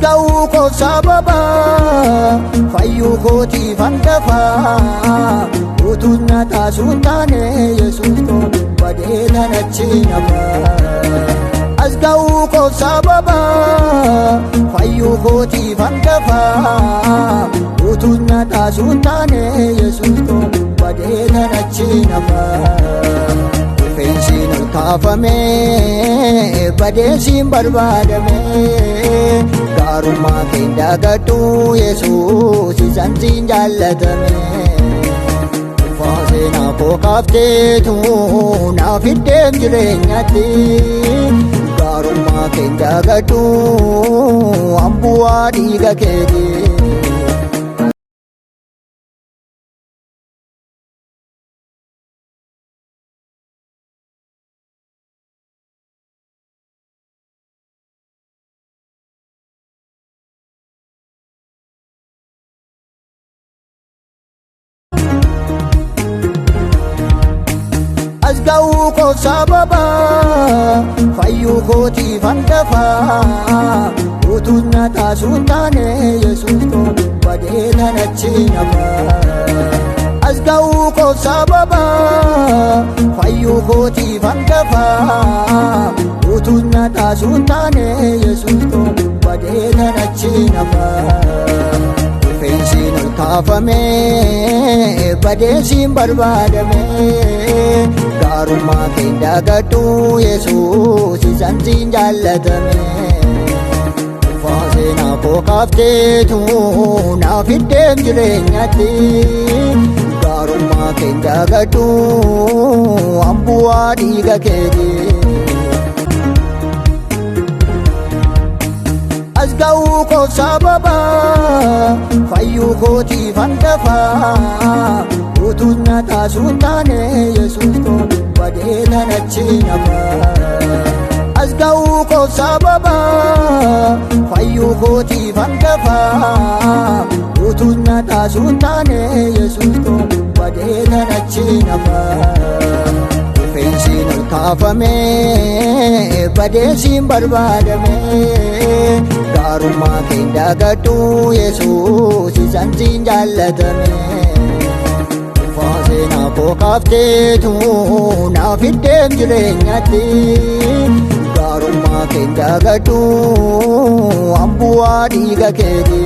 Asga'uu koo sababa fayyuu kootii fandafaa utuun na taasuun taane Yesuus koo badee nanachi nama. Asga'uu koo sababa fayyuu kootii fandafaa utuun na taasuun taane Yesuus koo badee nanachi nama. Rifeensiin ol kaafamee badeesiin barbaadamee gaarummaa keen dagadhu Yesuus isantiin jaallatame. Ulfaaseenaa koo kaafteetu naaf fiddeef jireenyatti gaarummaa keen dagadhu hambu'aa dhiiga keeti. Asga'uu koo sababa fayyuu kootii fandafaa utuun na taasuun taane Yesuus koo badee nanachi nama. Asga'uu koo sababa fayyuu kootii fandafaa utuun na taasuun taane Yesuus koo badee nanachi nama. Rifeensiin ol kaafamee badeesiin barbaadamee gaarummaa keen dagadhu Yesuus isantiin jaallatame. Ulfaaseenaa koo kaafteetu naaf fiddeef jireenyatti gaarummaa keen dagadhu hambu'aa dhiiga keeti. Asga'uu koo sababa fayyuu kootii fandafaa utuun na taasuun taane Yesuus koo badee nanachi nama. Asga'uu koo sababa fayyuu kootii fandafaa utuun na taasuun taane Yesuus koo badee nanachi nama. Rifeensiin ol kaafamee badeesiin barbaadamee gaarummaa keen dagadhu Yesuus isantiin jaallatame. Ulfaaseenaa koo kaafteetu naaf fiddeef jireenyatti gaarummaa keen dagadhu hambu'aa dhiiga keeti.